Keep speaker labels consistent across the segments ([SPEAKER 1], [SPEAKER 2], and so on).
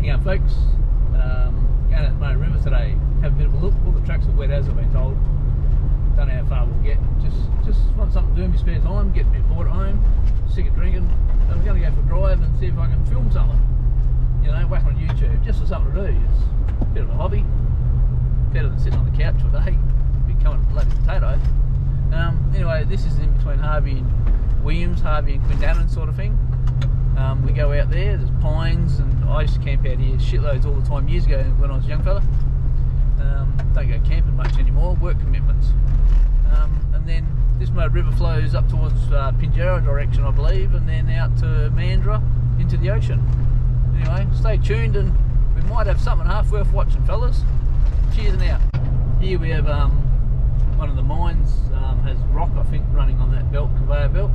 [SPEAKER 1] Yeah, folks, going at Murray River today, have a bit of a look. All the tracks are wet as I've been told. Don't know how far we'll get. Just want something to do in my spare time, get a bit bored at home, sick of drinking. So I'm going to go for a drive and see if I can film something. You know, whack on YouTube, just for something to do. It's a bit of a hobby. Better than sitting on the couch all day, becoming a bloody potato. Anyway, this is in between Harvey and Williams, Harvey and Quindaning sort of thing. We go out there, there's pines, and I used to camp out here shitloads all the time years ago when I was a young fella. Don't go camping much anymore, work commitments. And then this Murray River flows up towards Pinjarra direction, I believe, and then out to Mandurah into the ocean. Anyway, stay tuned and we might have something half worth watching, fellas. Cheers now. Here we have one of the mines, has rock, I think, running on that belt, conveyor belt.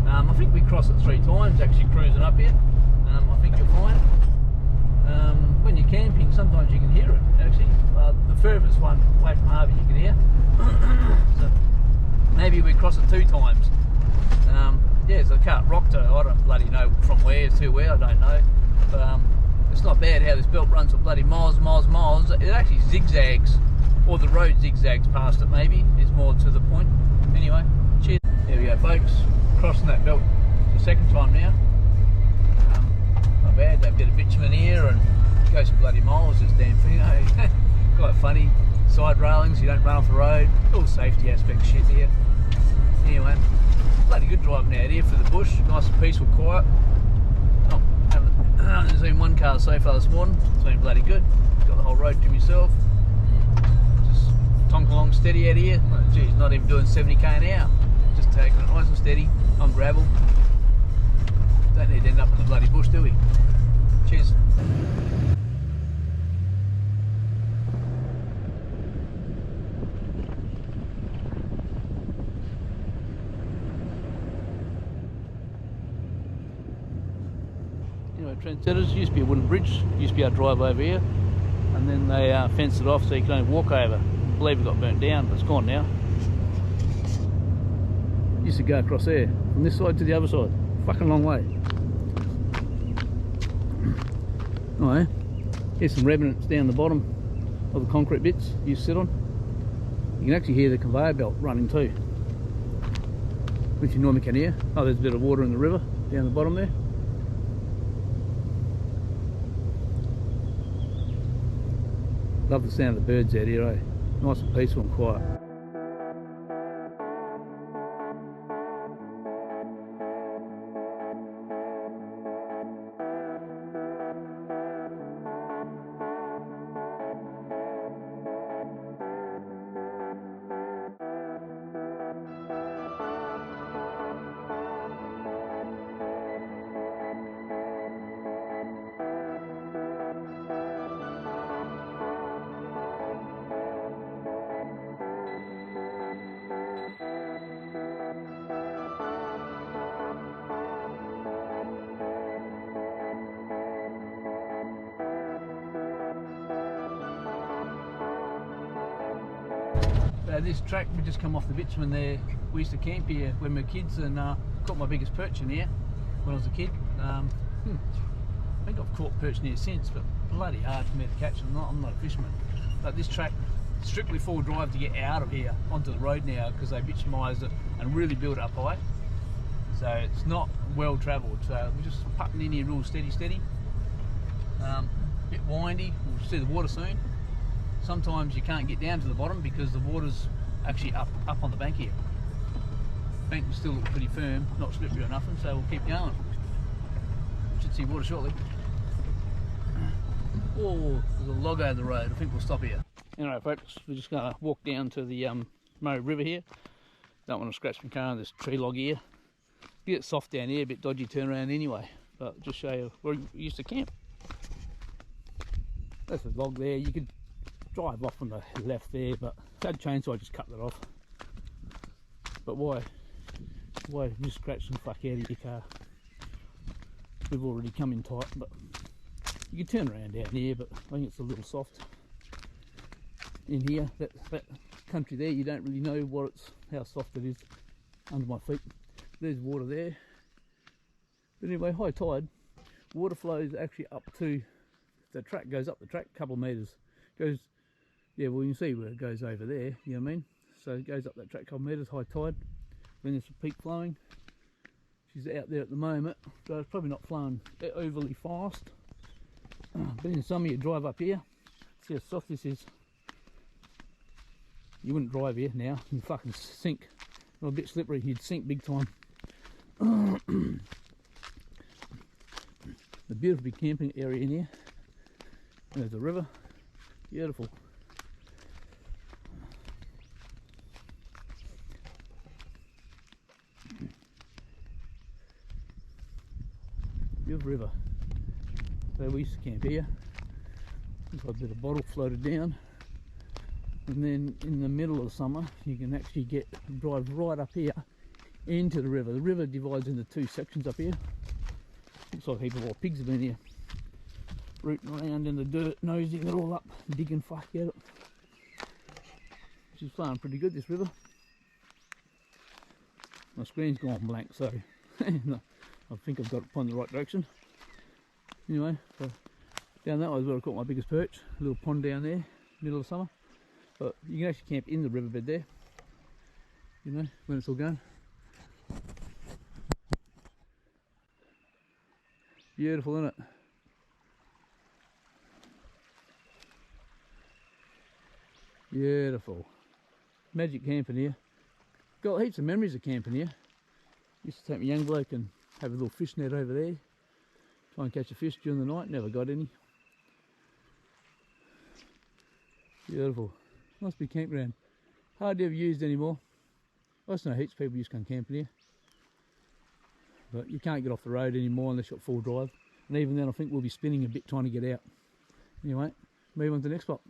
[SPEAKER 1] I think we crossed it 3 times actually cruising up here. I think you'll find when you're camping sometimes you can hear it actually. The furthest one away from Harvey you can hear. So maybe we crossed it 2 times. Yeah, so I can't rock to, I don't bloody know from where to where, I don't know. But it's not bad how this belt runs for bloody miles. It actually zigzags, or the road zigzags past it maybe, is more to the point. Anyway, cheers. There we go folks, crossing that belt the 2nd time now. Not bad, that bit of bitumen here and goes for bloody miles this damn thing, eh? Quite funny. Side railings, you don't run off the road, all safety aspect shit here. Anyway, bloody good driving out here for the bush, nice and peaceful, quiet. There's been 1 car so far this morning, it's been bloody good. Got the whole road to myself. Just tonk along steady out here. Oh, geez, not even doing 70k an hour. Just taking it nice and steady on gravel. Don't need to end up in the bloody bush, do we? Cheers. Anyway, trendsetters, used to be a wooden bridge, used to be our drive over here, and then they fenced it off so you can only walk over. I believe it got burnt down, but it's gone now. Used to go across there, from this side to the other side, fucking long way. Anyway, here's some remnants down the bottom of the concrete bits you sit on. You can actually hear the conveyor belt running too, which you normally can hear. Oh, there's a bit of water in the river down the bottom there. Love the sound of the birds out here, eh? Nice and peaceful and quiet. This track, we just come off the bitumen there. We used to camp here when we were kids and caught my biggest perch in here when I was a kid. I think I've caught perch in here since, but bloody hard for me to catch them. I'm not a fisherman. But this track, strictly 4 drive to get out of here onto the road now because they bitumised it and really built it up high. So it's not well travelled. So we're just putting in here real steady. A bit windy, we'll see the water soon. Sometimes you can't get down to the bottom because the water's actually up on the bank here. Bank will still look pretty firm, not slippery or nothing, so we'll keep going. Should see water shortly. Oh, there's a log over the road. I think we'll stop here. Anyway, folks, we're just going to walk down to the Murray River here. Don't want to scratch my car on this tree log here. A bit soft down here, a bit dodgy turnaround anyway. But just show you where we used to camp. That's a log there. You could drive off on the left there, but if I had a chainsaw, I just cut that off. But why just scratch the fuck out of your car? We've already come in tight, but you can turn around down here, but I think it's a little soft in here. That country there, you don't really know how soft it is under my feet. There's water there. But anyway, high tide, water flows actually up to the track goes up the track a couple of metres. Goes, yeah, well you can see where it goes over there, you know what I mean? So it goes up that track a couple of metres, high tide. Then there's a peak flowing. She's out there at the moment, so it's probably not flowing overly fast. But in summer you drive up here, see how soft this is. You wouldn't drive here now, you fucking sink. Well, a bit slippery, you'd sink big time. The beautiful big camping area in here. There's a river, beautiful. Beautiful river. So we used to camp here. We've got a bit of bottle floated down. And then in the middle of the summer, you can actually drive right up here into the river. The river divides into two sections up here. Looks like a heap of wild pigs have been here, rooting around in the dirt, nosing it all up, digging fuck at it. She's flowing pretty good, this river. My screen's gone blank, so no, I think I've got it in the right direction. Anyway, so down that way is where I caught my biggest perch. A little pond down there, middle of summer. But you can actually camp in the riverbed there, you know, when it's all going. Beautiful, isn't it? Beautiful. Magic camping here. Got heaps of memories of camping here. Used to take my young bloke and have a little fish net over there. Try and catch a fish during the night, never got any. Beautiful. Nice big campground. Hardly ever used anymore. I just know heaps of people used to come camping here. But you can't get off the road anymore unless you've got full drive. And even then I think we'll be spinning a bit trying to get out. Anyway, move on to the next spot.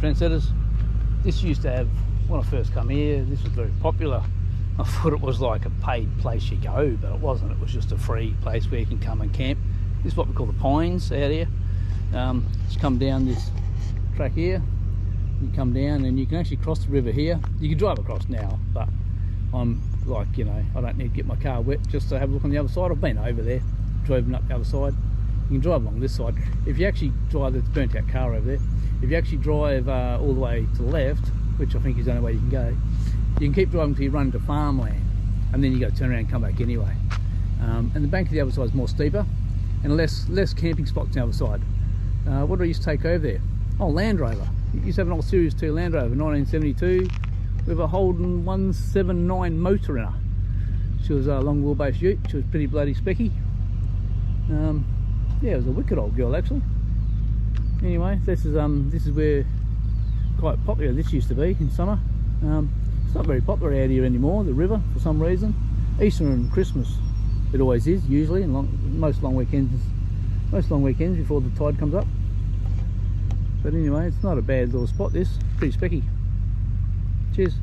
[SPEAKER 1] trendsetters. This used to have, when I first come here, this was very popular. I thought it was like a paid place you go, but it wasn't. It was just a free place where you can come and camp. This is what we call the Pines out here. Just come down this track here. You come down and you can actually cross the river here. You can drive across now, but I'm like, you know, I don't need to get my car wet just to have a look on the other side. I've been over there, driven up the other side. You can drive along this side. If you actually drive, there's a burnt out car over there. If you actually drive all the way to the left, which I think is the only way you can go, you can keep driving till you run into farmland, and then you got to turn around and come back anyway. And the bank of the other side is more steeper, and less camping spots on the other side. What did I used to take over there? Oh, Land Rover. You used to have an old Series 2 Land Rover, 1972, with a Holden 179 motor in her. She was a long wheelbase ute. She was pretty bloody specky. Yeah, it was a wicked old girl actually. Anyway, this is where quite popular this used to be in summer. It's not very popular out here anymore, the river, for some reason. Easter and Christmas it always is, usually, and most long weekends before the tide comes up. But anyway, it's not a bad little spot, this. Pretty specky. Cheers.